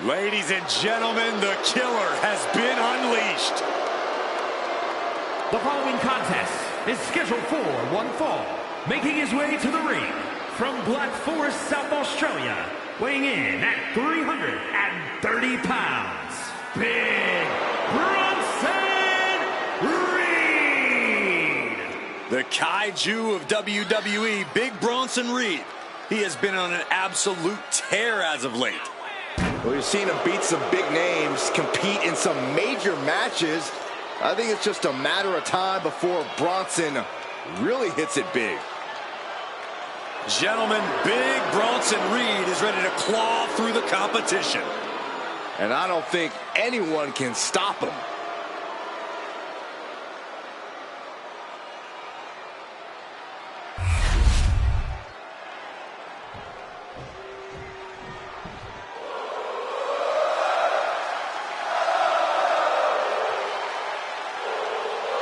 Ladies and gentlemen, the killer has been unleashed. The following contest is scheduled for one fall. Making his way to the ring from Black Forest, South Australia, weighing in at 330 pounds, Big Bronson Reed. The kaiju of WWE, Big Bronson Reed. He has been on an absolute tear as of late. Well, we've seen him beat some big names, compete in some major matches. I think it's just a matter of time before Bronson really hits it big. Gentlemen, Big Bronson Reed is ready to claw through the competition. And I don't think anyone can stop him.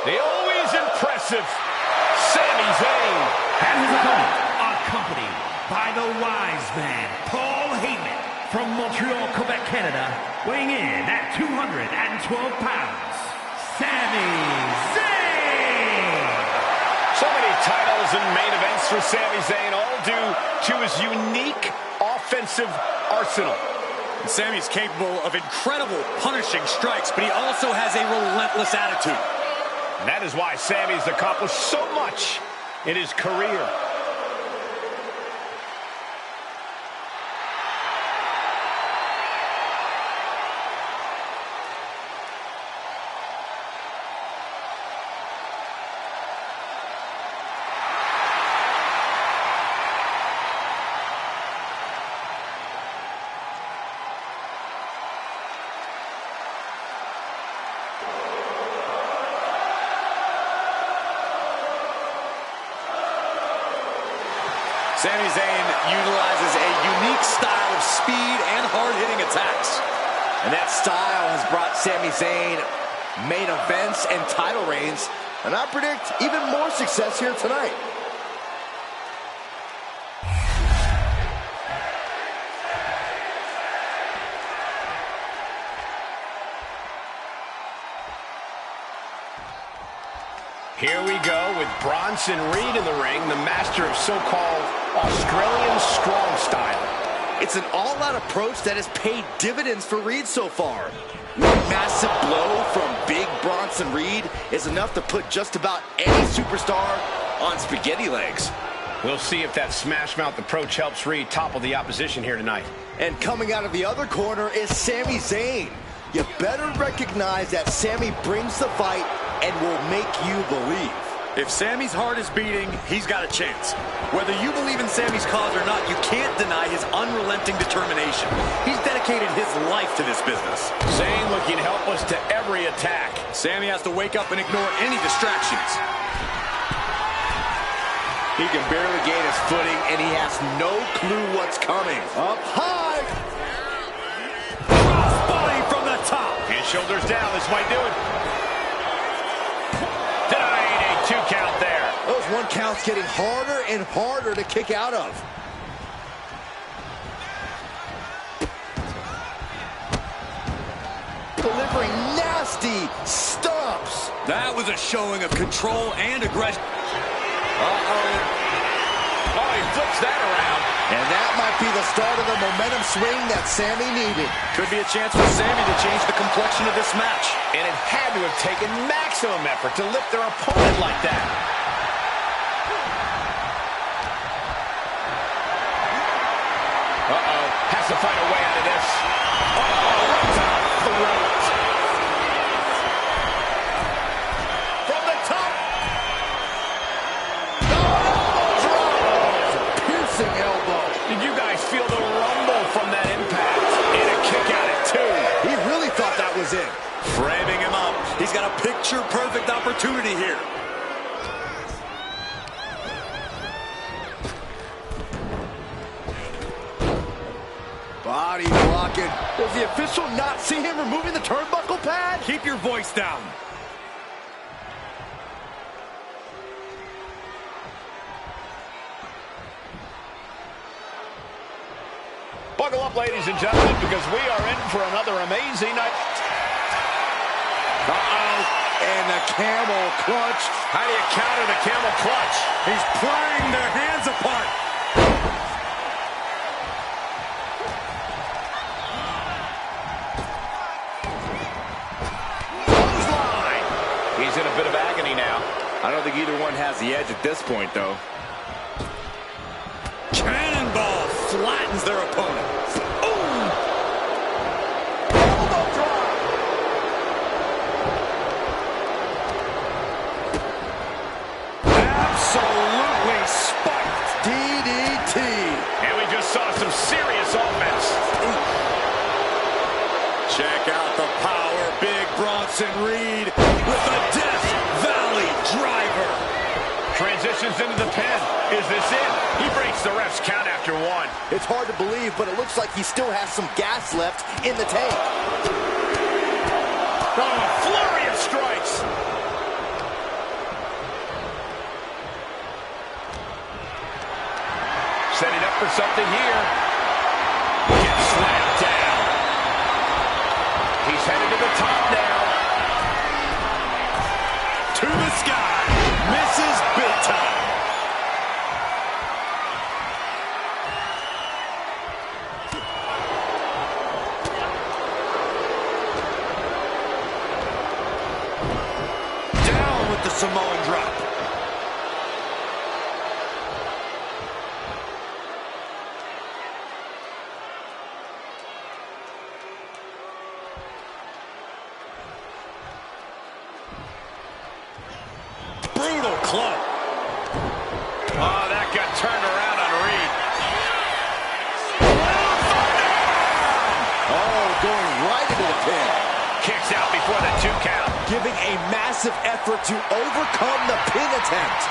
The always impressive Sami Zayn. And his opponent, accompanied by the wise man, Paul Heyman, from Montreal, Quebec, Canada, weighing in at 212 pounds, Sami Zayn. So many titles and main events for Sami Zayn, all due to his unique offensive arsenal. Sami's capable of incredible punishing strikes, but he also has a relentless attitude. And that is why Sami's accomplished so much in his career. Sami Zayn utilizes a unique style of speed and hard-hitting attacks. And that style has brought Sami Zayn main events and title reigns. And I predict even more success here tonight. Here we go with Bronson Reed in the ring, the master of so-called Australian strong style. It's an all-out approach that has paid dividends for Reed so far. One massive blow from Big Bronson Reed is enough to put just about any superstar on spaghetti legs. We'll see if that smash mouth approach helps Reed topple the opposition here tonight. And coming out of the other corner is Sami Zayn. You better recognize that Sami brings the fight and will make you believe. If Sami's heart is beating, he's got a chance. Whether you believe in Sami's cause or not, you can't deny his unrelenting determination. He's dedicated his life to this business. Zayn looking helpless to every attack. Sami has to wake up and ignore any distractions. He can barely gain his footing, and he has no clue what's coming. Up high! Crossbody from the top. And shoulders down, this might do it. Denied a 2 count there. Those 1 counts getting harder and harder to kick out of. Delivering nasty stomps. That was a showing of control and aggression. Oh, he flips that around. And that might be the start of the momentum swing that Sami needed. Could be a chance for Sami to change the complexion of this match. And it had to have taken maximum effort to lift their opponent like that. Uh-oh, has to find a way out of this. Oh, right to the throat. From the top. Piercing elbow. Did you guys feel the rumble from that impact? And a kick out at 2. He really thought that was it. Framing him up. He's got a picture-perfect opportunity here. Body blocking. Does the official not see him removing the turnbuckle pad? Keep your voice down. Buckle up, ladies and gentlemen, because we are in for another amazing night. Uh-oh, and the camel clutch. How do you counter the camel clutch? He's prying their hands apart. Clothesline. He's in a bit of agony now. I don't think either one has the edge at this point, though. Cannonball flattens their opponent. Ooh! Elbow drop! Absolutely spiked. DDT. And we just saw some serious offense. Check out the power. Big Bronson Reed with a Death Valley driver. Transitions into the pin. Is this it? He breaks the ref's count after one. It's hard to believe, but it looks like he still has some gas left in the tank. Oh, a flurry of strikes. Setting up for something here. Gets slammed down. He's headed to the top now. To the sky. Misses big time. Down with the Samoan drop. Brutal club. Oh, that got turned around on Reed. Oh, going right into the pin. Kicks out before the 2 count. Giving a massive effort to overcome the pin attempt.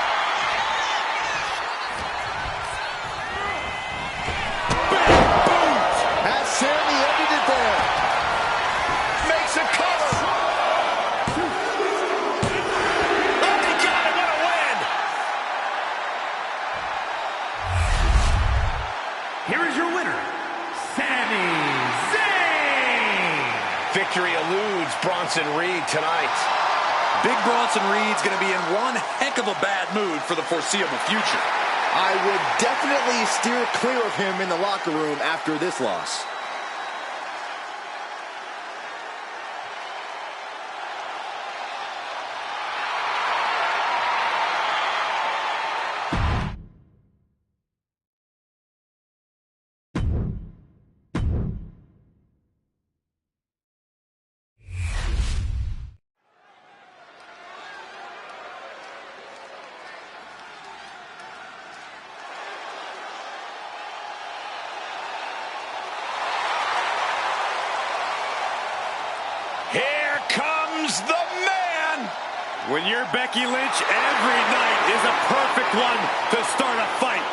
Big boot. Has Sammy ended it there? Makes a cover. Oh, he got it. What a win. Here is your winner, Sami Zayn. Victory eludes Bronson Reed tonight. Big Bronson Reed's going to be in one heck of a bad mood for the foreseeable future. I would definitely steer clear of him in the locker room after this loss. Here comes the man. When you're Becky Lynch, every night is a perfect one to start a fight.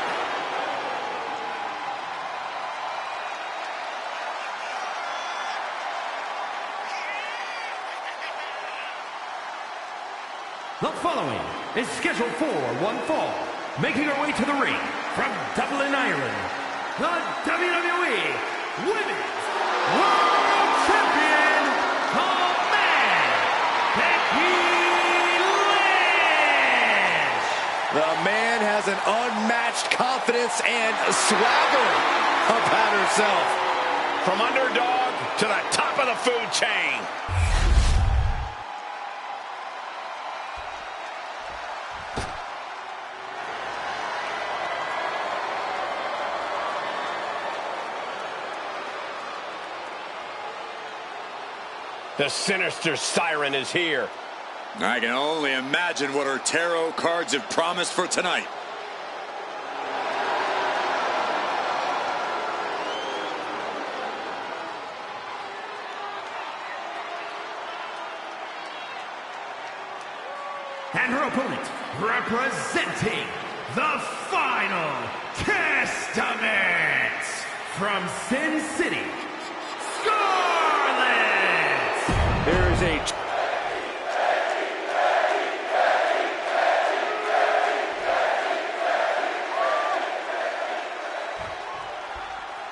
The following is scheduled for one fall, making her way to the ring from Dublin, Ireland, the WWE Women's World Champion, the man, Becky Lynch. The man has an unmatched confidence and swagger about herself. From underdog to the top of the food chain. The sinister siren is here. I can only imagine what her tarot cards have promised for tonight. And her opponent, representing the Final Testament from Sin City, Scarlett. There is a...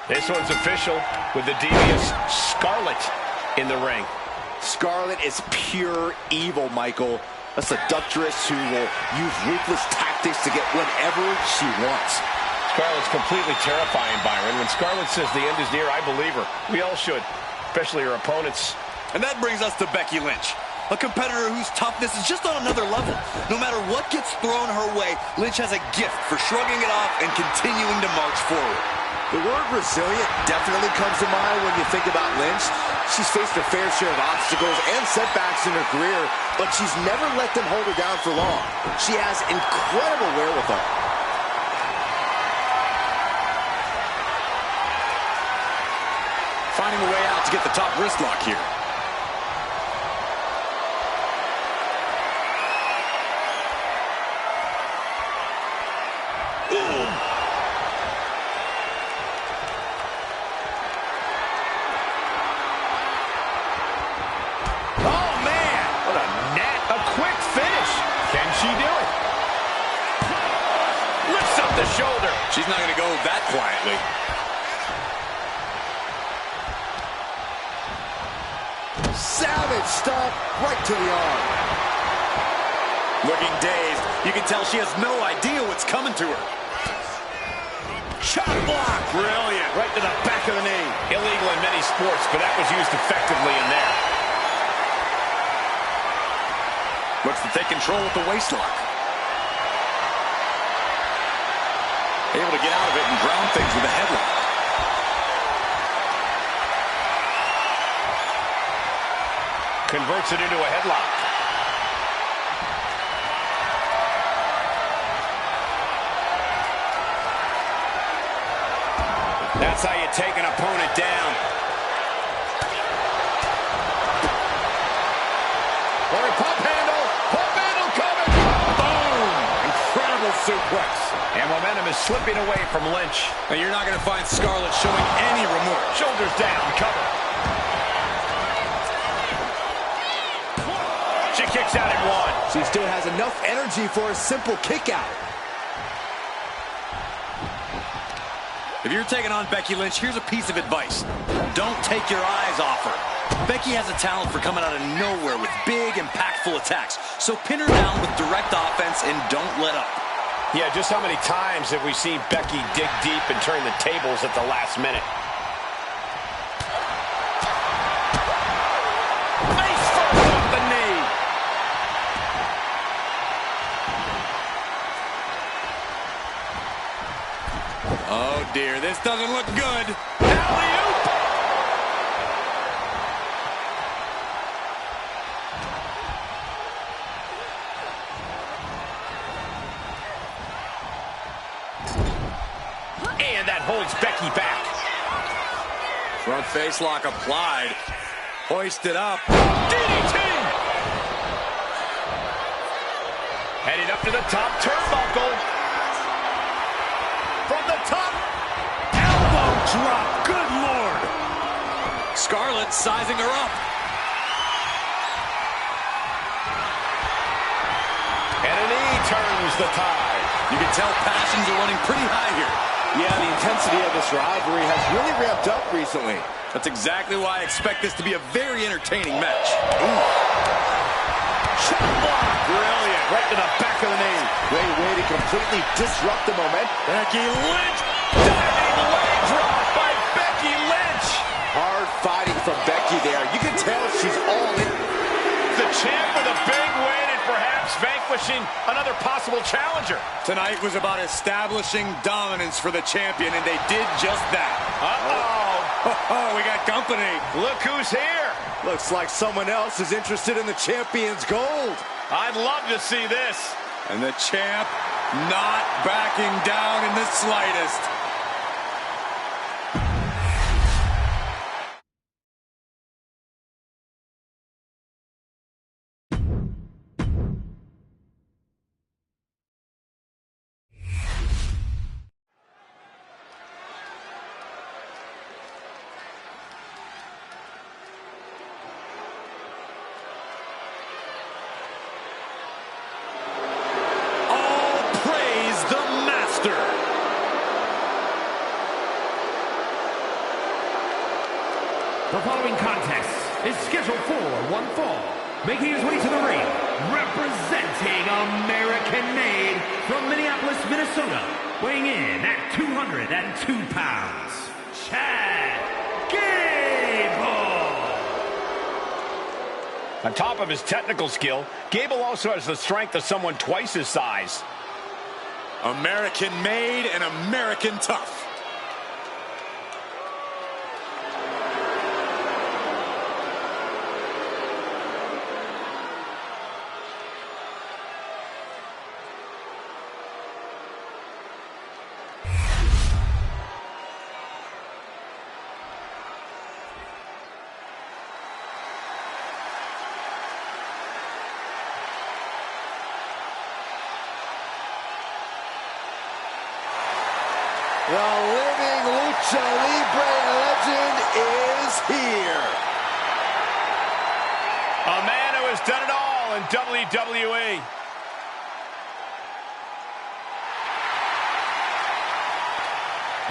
This This one's official with the devious Scarlett in the ring. Scarlett is pure evil, Michael. A seductress who will use ruthless tactics to get whatever she wants. Scarlett's completely terrifying, Byron. When Scarlett says the end is near, I believe her. We all should, especially her opponents. And that brings us to Becky Lynch, a competitor whose toughness is just on another level. No matter what gets thrown her way, Lynch has a gift for shrugging it off and continuing to march forward. The word resilient definitely comes to mind when you think about Lynch. She's faced her fair share of obstacles and setbacks in her career, but she's never let them hold her down for long. She has incredible wherewithal. Finding a way out to get the top wrist lock here. The shoulder. She's not going to go that quietly. Savage stop right to the arm. Looking dazed. You can tell she has no idea what's coming to her. Shot block. Brilliant. Right to the back of the knee. Illegal in many sports, but that was used effectively in there. Looks to take control with the waist lock. Able to get out of it and ground things with a headlock. Converts it into a headlock. That's how you take an opponent down. Or pump handle coming. Boom! Incredible suplex. And momentum is slipping away from Lynch. And you're not going to find Scarlett showing any remorse. Shoulders down, cover. She kicks out at one. She still has enough energy for a simple kick out. If you're taking on Becky Lynch, here's a piece of advice. Don't take your eyes off her. Becky has a talent for coming out of nowhere with big, impactful attacks. So pin her down with direct offense and don't let up. Yeah, just how many times have we seen Becky dig deep and turn the tables at the last minute? Nice first off the knee. Oh, dear. This doesn't look good. Alley-oop. And that holds Becky back. Front face lock applied. Hoisted up. DDT! Heading up to the top turnbuckle. From the top. Elbow drop. Good Lord. Scarlett sizing her up. And a knee turns the tide. You can tell passions are running pretty high here. Yeah, the intensity of this rivalry has really ramped up recently. That's exactly why I expect this to be a very entertaining match. Ooh. Shot block. Brilliant. Right to the back of the knee. Great way to completely disrupt the momentum. Becky Lynch. Diving leg drop by Becky Lynch. Hard fighting from Becky there. You can tell she's all in. The champ with a big win and perhaps vanquishing another possible challenger. Tonight was about establishing dominance for the champion, and they did just that. Uh-oh. We got company. Look who's here. Looks like someone else is interested in the champion's gold. I'd love to see this. And the champ not backing down in the slightest. making his way to the ring, representing American-made from Minneapolis, Minnesota, weighing in at 202 pounds, Chad Gable. On top of his technical skill, Gable also has the strength of someone twice his size. American-made and American tough. The living Lucha Libre legend is here. A man who has done it all in WWE.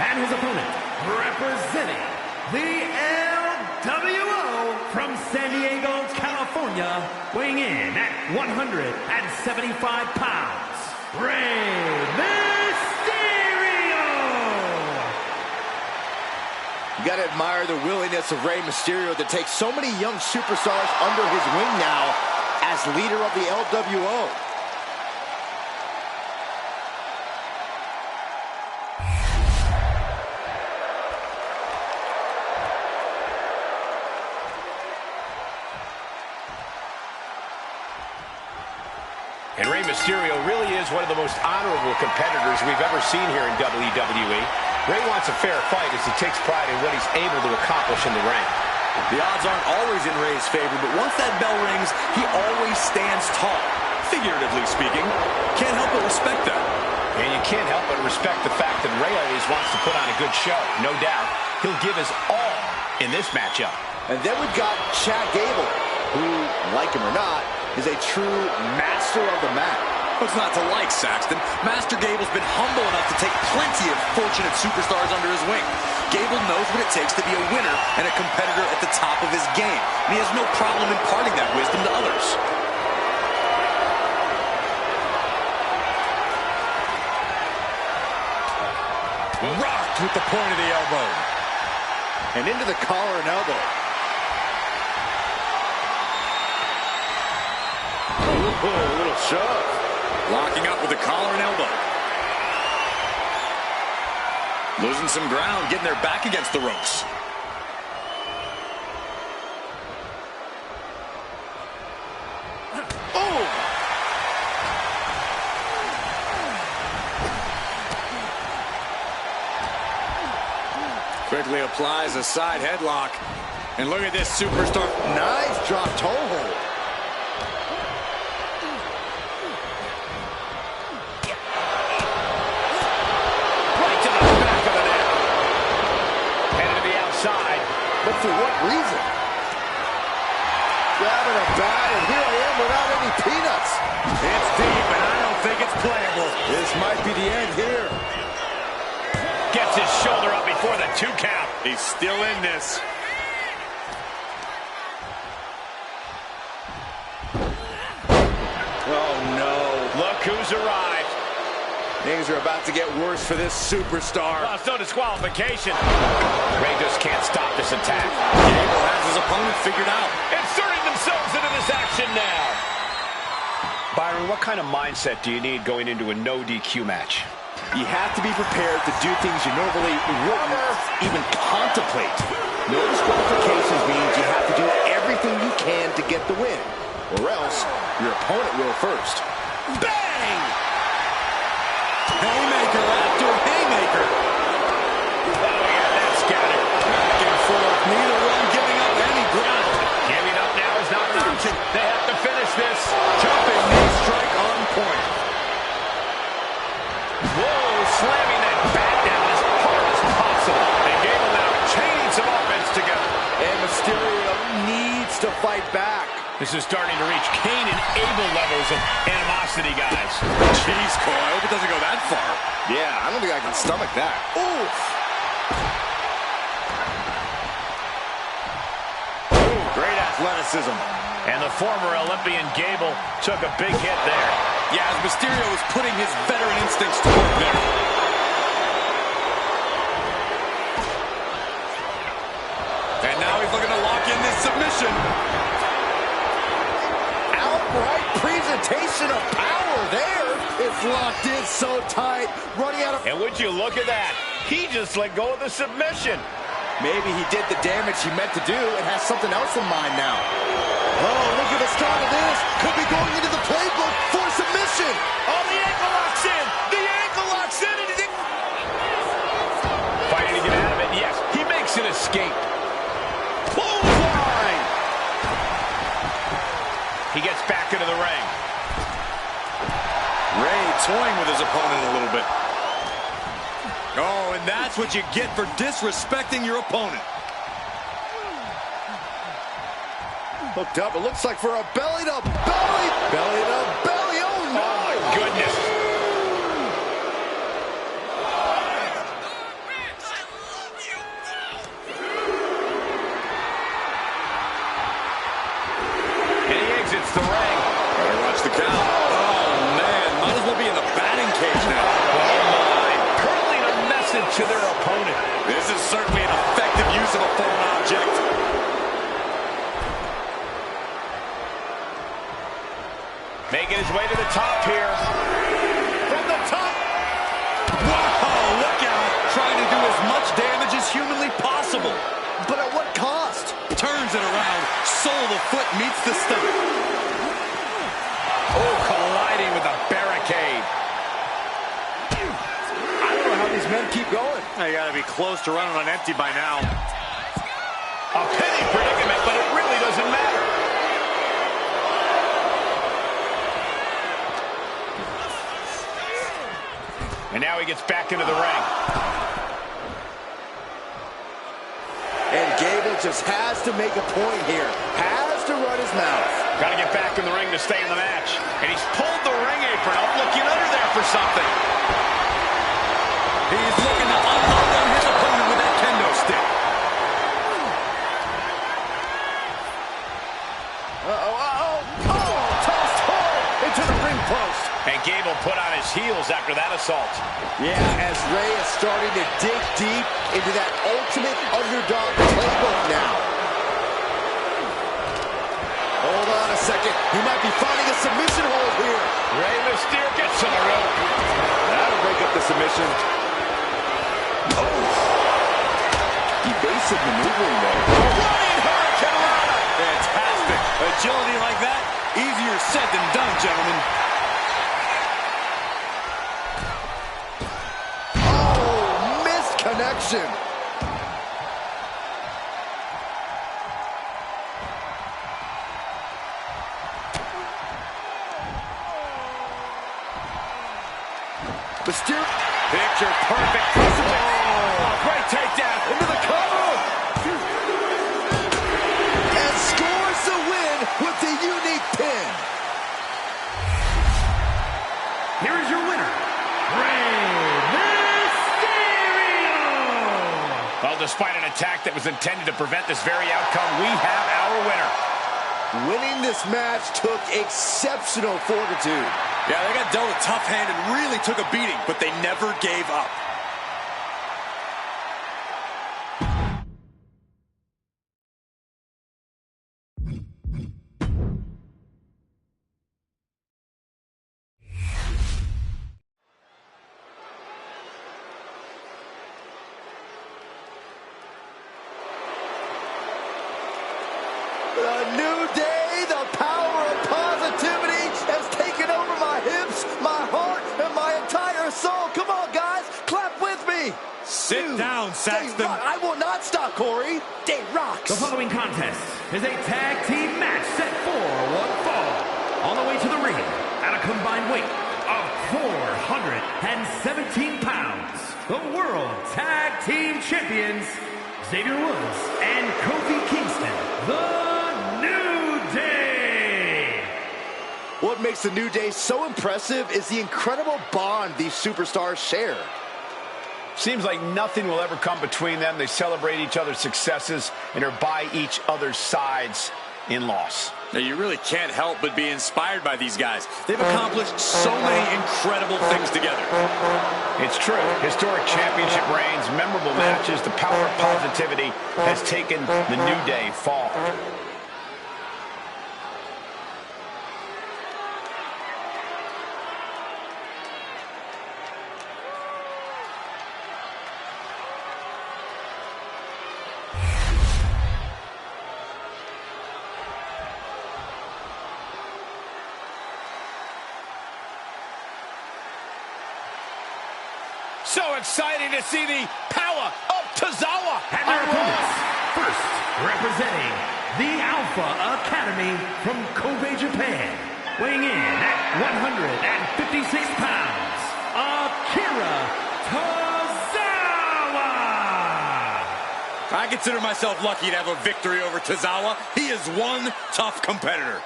And his opponent, representing the LWO from San Diego, California, weighing in at 175 pounds, Rey You got to admire the willingness of Rey Mysterio to take so many young superstars under his wing now as leader of the LWO. And Rey Mysterio really is one of the most honorable competitors we've ever seen here in WWE. Rey wants a fair fight as he takes pride in what he's able to accomplish in the ring. The odds aren't always in Rey's favor, but once that bell rings, he always stands tall, figuratively speaking. Can't help but respect that. And you can't help but respect the fact that Rey always wants to put on a good show. No doubt, he'll give his all in this matchup. And then we've got Chad Gable, who, like him or not, is a true master of the mat. What's not to like, Saxton? Master Gable's been humble enough to take plenty of fortunate superstars under his wing. Gable knows what it takes to be a winner and a competitor at the top of his game. And he has no problem imparting that wisdom to others. Rocked with the point of the elbow. And into the collar and elbow. Ooh, a little shove. Locking up with the collar and elbow. Losing some ground, getting their back against the ropes. Oh! Quickly applies a side headlock. And look at this superstar. Nice drop toe hold. But for what reason? Grabbing a bat, and here I am without any peanuts. It's deep, and I don't think it's playable. This might be the end here. Gets his shoulder up before the 2 count. He's still in this. Oh, no. Look who's arrived. Things are about to get worse for this superstar. Well, it's no disqualification. Rey just can't stop this attack. Gable has his opponent figured out. Inserting themselves into this action now. Byron, what kind of mindset do you need going into a no DQ match? You have to be prepared to do things you normally wouldn't even contemplate. No disqualifications means you have to do everything you can to get the win, or else your opponent will first. Bang! Haymaker after haymaker. Oh, yeah, that's got it. Back and forth, neither one giving up any ground. Giving up now is not an option. They have to finish this. Jumping knee strike on point. Whoa, slamming that bat down as hard as possible. And Gable now chaining some offense together. And Mysterio needs to fight back. This is starting to reach Cain and Abel levels of animosity, guys. Jeez, Cole, I hope it doesn't go that far. Yeah, I don't think I can stomach that. Oof! Ooh, great athleticism. And the former Olympian Gable took a big hit there. Yeah, as Mysterio is putting his veteran instincts to work there. And now he's looking to lock in this submission. Outright presentation of power there. It's locked in so tight, running out of... And would you look at that? He just let go of the submission. Maybe he did the damage he meant to do and has something else in mind now. Oh, look at the start of this. Could be going into the playbook for submission. Oh, the ankle locks in. The ankle locks in. And he's fighting to get out of it. Yes, he makes an escape. Clothesline. He gets back into the ring. Ray toying with his opponent a little bit. Oh, and that's what you get for disrespecting your opponent. Hooked up, it looks like for a belly to belly. Belly to belly, oh no. Oh my goodness. And he exits the ring. Better watch the count. Oh man, might as well be in the batting cage now. To their opponent. This is certainly an effective use of a foreign object. Making his way to the top here. From the top. Wow, look out. Trying to do as much damage as humanly possible. But at what cost? Turns it around. Sole of the foot meets the stump. Oh, colliding with a barricade. These men keep going. They gotta be close to running on empty by now. A penny predicament, but it really doesn't matter. And now he gets back into the ring. And Gable just has to make a point here. Has to run his mouth. Got to get back in the ring to stay in the match. And he's pulled the ring apron up, looking under there for something. He's looking to unload on his opponent with that kendo stick. Tossed hard into the ring post. And Gable put on his heels after that assault. Yeah, as Ray is starting to dig deep into that ultimate underdog playbook now. Hold on a second. He might be finding a submission hold here. Rey Mysterio gets to the rope. That'll break up the submission. Evasive maneuvering there. Running hurricanrana. Fantastic. Agility like that, easier said than done, gentlemen. Oh, missed connection. Mysterio. Picture perfect crucifix. Oh, great takedown into the cover. And scores the win with the unique pin. Here is your winner, Rey Mysterio! Well, despite an attack that was intended to prevent this very outcome, we have our winner. Winning this match took exceptional fortitude. Yeah, they got dealt a tough hand and really took a beating, but they never gave up. A new day, the power of positivity has taken over my hips, my heart, and my entire soul. Come on, guys, clap with me. Sit down, Saxton. I will not stop, Corey. Day rocks. The following contest is a tag team match set for one fall. On the way to the ring, at a combined weight of 417 pounds, the World Tag Team Champions, Xavier Woods and Kofi Kingston, the New Day. What makes the New Day so impressive is the incredible bond these superstars share. Seems like nothing will ever come between them. They celebrate each other's successes and are by each other's sides. in loss. Now, you really can't help but be inspired by these guys. They've accomplished so many incredible things together. It's true. Historic championship reigns, memorable matches, the power of positivity has taken the New Day far. So exciting to see the power of Tozawa. And their opponents, first representing the Alpha Academy from Kobe, Japan, weighing in at 156 pounds, Akira Tozawa. I consider myself lucky to have a victory over Tozawa. He is one tough competitor.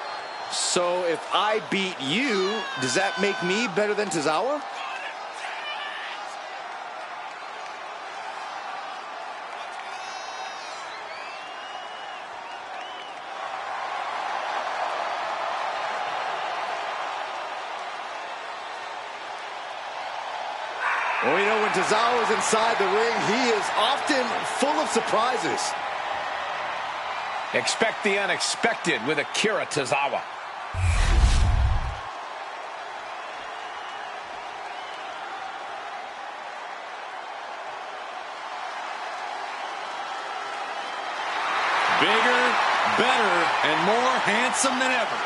So if I beat you, does that make me better than Tozawa? Well, you know, when Tozawa is inside the ring, he is often full of surprises. Expect the unexpected with Akira Tozawa. Bigger, better, and more handsome than ever.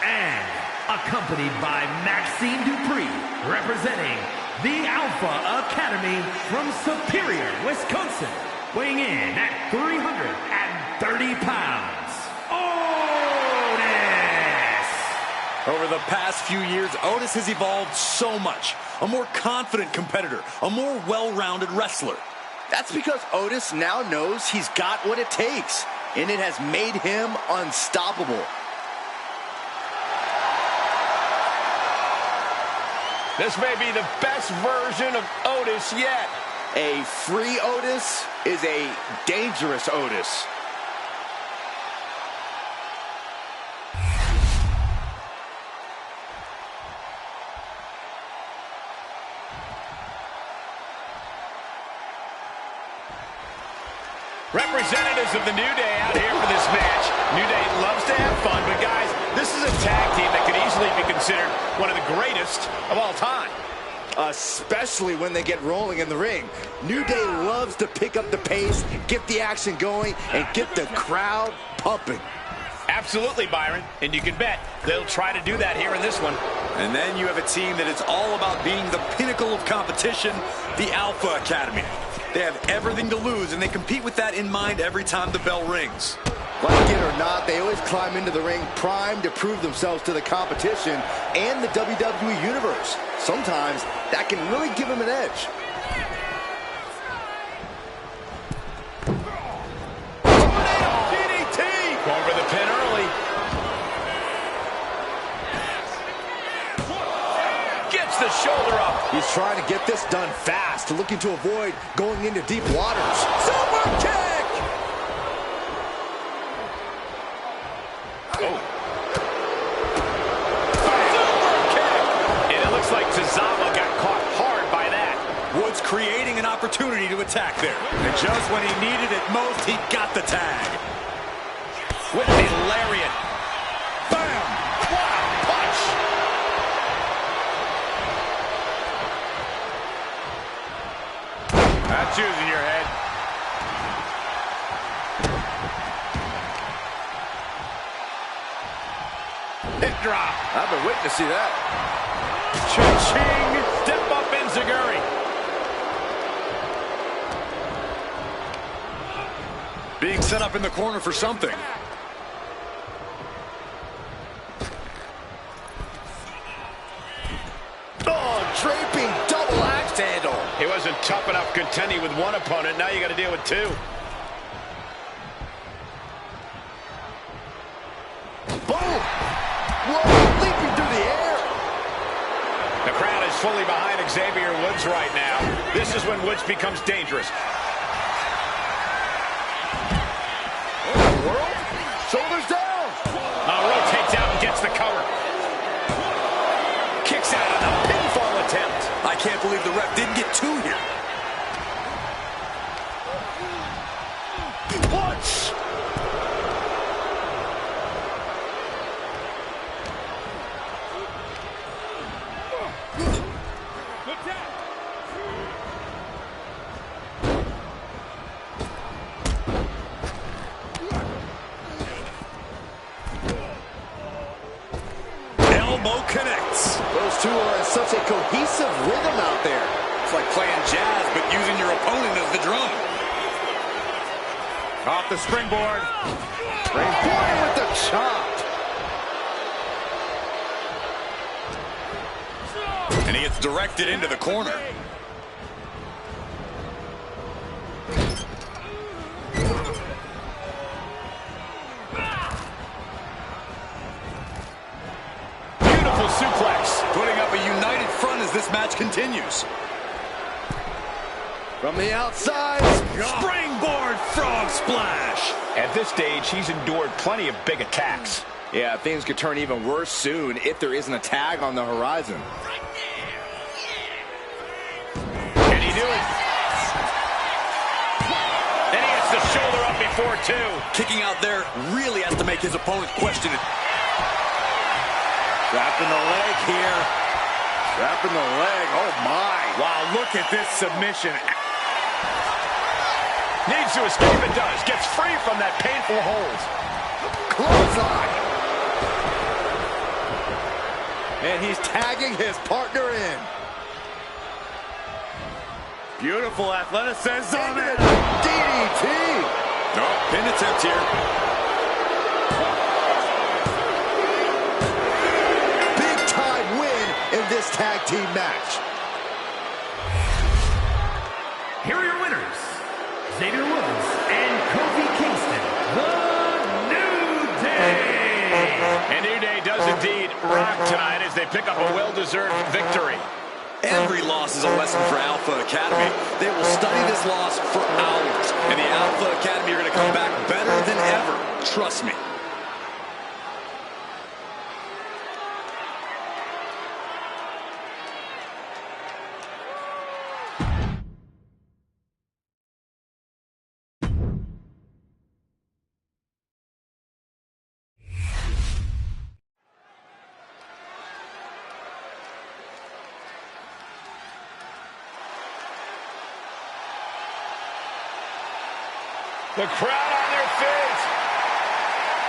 And accompanied by Maxime Dupree, representing the Alpha Academy from Superior, Wisconsin, weighing in at 330 pounds, Otis! Over the past few years, Otis has evolved so much. A more confident competitor, a more well-rounded wrestler. That's because Otis now knows he's got what it takes, and it has made him unstoppable. This may be the best version of Otis yet. A free Otis is a dangerous Otis. Representatives of the New Day out here for this match. New Day loves to have fun, but guys, this is a tag team that could easily be considered one of the greatest of all time. Especially when they get rolling in the ring. New Day loves to pick up the pace, get the action going, and get the crowd pumping. Absolutely, Byron. And you can bet they'll try to do that here in this one. And then you have a team that is all about being the pinnacle of competition, the Alpha Academy. They have everything to lose, and they compete with that in mind every time the bell rings. Like it or not, they always climb into the ring primed to prove themselves to the competition and the WWE Universe. Sometimes that can really give them an edge. DDT! Going for the pin early. Gets the shoulder up. He's trying to get this done fast, looking to avoid going into deep waters. Super kick! Oh. Super kick! And it looks like Tozawa got caught hard by that. Woods creating an opportunity to attack there. And just when he needed it most, he got the tag. With the lariat. Bam! What a punch! That's using your head. Hip drop. I've been waiting to see that. Cha-ching! Step up enziguri. Being set up in the corner for something. Oh, draping double axe handle. He wasn't tough enough contending with one opponent. Now you got to deal with two. Boom! Whoa, leaping through the air. The crowd is fully behind Xavier Woods right now. This is when Woods becomes dangerous. elbow connects. Those two are in such a cohesive rhythm out there. It's like playing jazz, but using your opponent as the drum. Off the springboard. Boy with the chop. And he gets directed into the corner. Beautiful suplex, putting up a united front as this match continues. From the outside. Springboard frog splash. At this stage, he's endured plenty of big attacks. Yeah, things could turn even worse soon if there isn't a tag on the horizon. Can he do it? And he gets the shoulder up before two. Kicking out there really has to make his opponent question it. Trapping the leg here. Trapping the leg. Oh, my. Wow, look at this submission. Needs to escape, it does. Gets free from that painful hold. Clothesline. And he's tagging his partner in. Beautiful athleticism. And DDT. No, pin attempt here. Big time win in this tag team match. Here are your winners, Xavier Woods and Kofi Kingston, The New Day. And New Day does indeed rock tonight as they pick up a well-deserved victory. Every loss is a lesson for Alpha Academy. They will study this loss for hours. And the Alpha Academy are going to come back better than ever. Trust me. The crowd on their feet.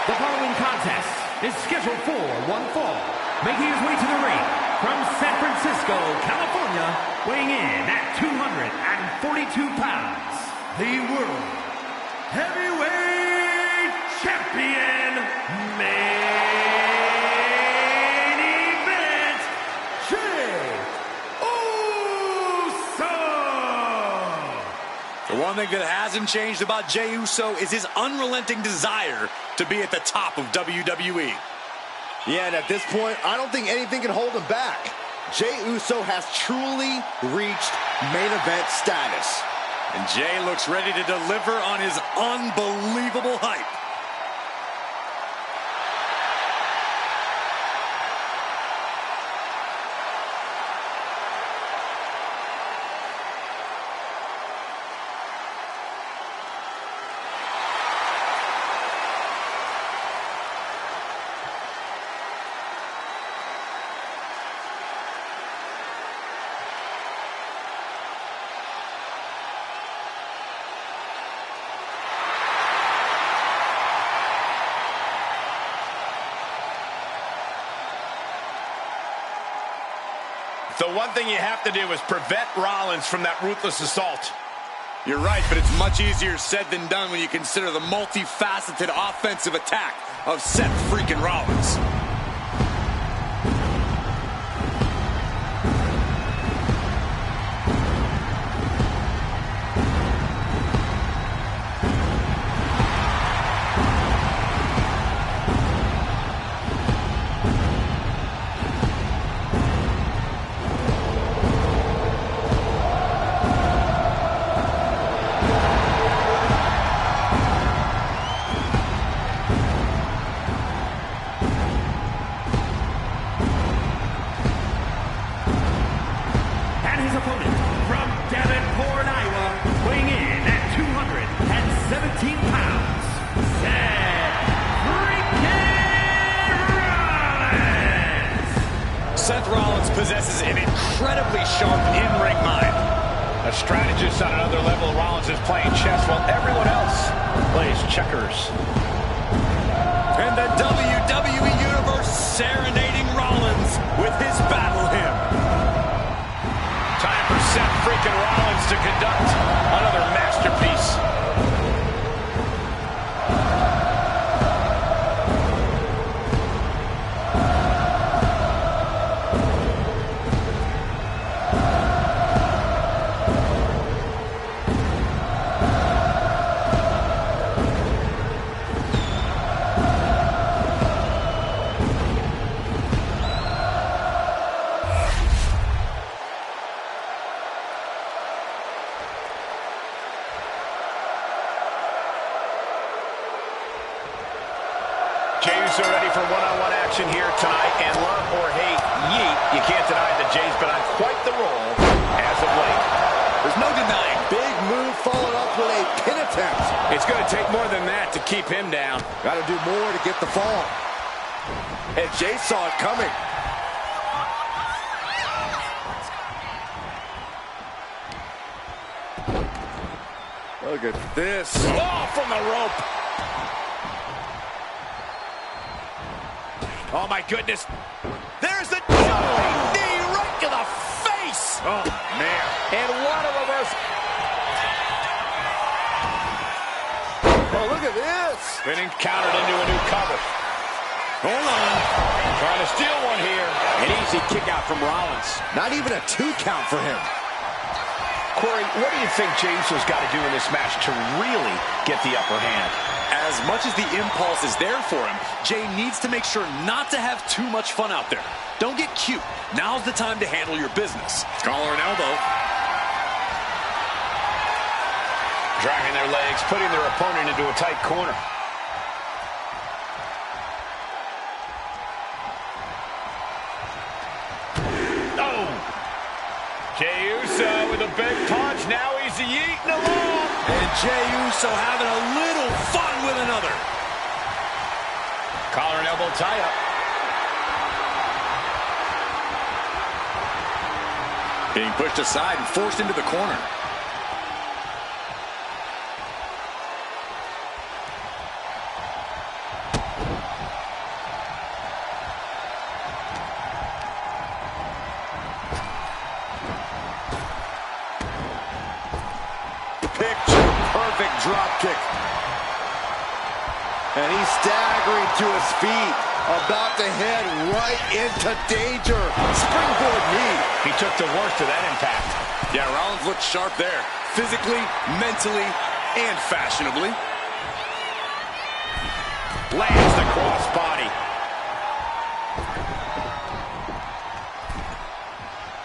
The following contest is scheduled for one fall. Making his way to the ring from San Francisco, California, weighing in at 242 pounds, the World Heavyweight Champion, Main Event, Jey Uso. The one thing that hasn't changed about Jey Uso is his unrelenting desire to be at the top of WWE. Yeah, and at this point, I don't think anything can hold him back. Jey Uso has truly reached main event status. And Jey looks ready to deliver on his unbelievable hype. The one thing you have to do is prevent Rollins from that ruthless assault. You're right, but it's much easier said than done when you consider the multifaceted offensive attack of Seth freaking Rollins. Seth Rollins possesses an incredibly sharp in-ring mind. A strategist on another level. Rollins is playing chess while everyone else plays checkers. And the WWE Universe serenading Rollins ready for one-on-one action here tonight. And love or hate, yeet, you can't deny that Jay's been on quite the roll as of late. There's no denying. Big move followed up with a pin attempt. It's going to take more than that to keep him down. Got to do more to get the fall. And Jay saw it coming. Look at this. Oh, from the rope. Oh, my goodness. There's the jumping knee right to the face. Oh, man. And what a reverse. Oh, look at this. Been countered into a new cover. Hold on. Trying to steal one here. An easy kick out from Rollins. Not even a 2 count for him. Corey, what do you think Jey Uso's got to do in this match to really get the upper hand? As much as the impulse is there for him, Jay needs to make sure not to have too much fun out there. Don't get cute. Now's the time to handle your business. Collar and elbow. Dragging their legs, putting their opponent into a tight corner. Oh! Jey Uso with a big punch. Now he's yeeting along. And Jey Uso having a little fun with another. Collar and elbow tie up. Being pushed aside and forced into the corner. Picture-perfect drop kick. And he's staggering to his feet, about to head right into danger. Springboard knee. He took the worst of that impact. Yeah, Rollins looked sharp there. Physically, mentally, and fashionably. Lands the crossbody.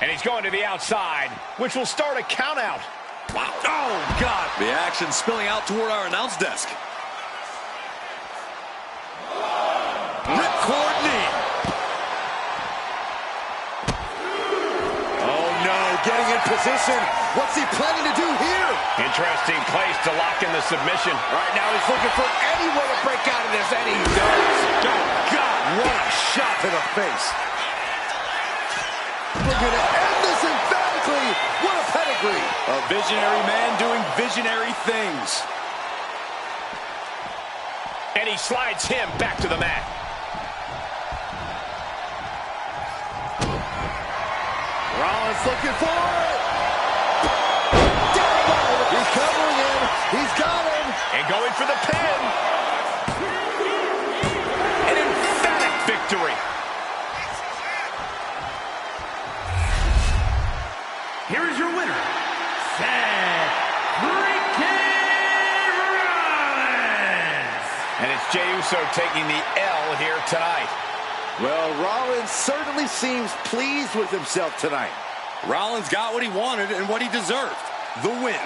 And he's going to the outside, which will start a countout. Wow. Oh, God. The action spilling out toward our announce desk. Ripcord knee. Oh, no, getting in position. What's he planning to do here? Interesting place to lock in the submission. Right now he's looking for any way to break out of this, and he does. Oh, God, what a shot to the face. We're going to end this emphatically. What a pedigree. A visionary man doing visionary things. And he slides him back to the mat. Rollins looking for it. He's covering him. He's got him. And going for the pin. An emphatic victory. Here is your winner, Seth freaking Rollins. And it's Jey Uso taking the L here tonight. Well, Rollins certainly seems pleased with himself tonight. Rollins got what he wanted and what he deserved. The win.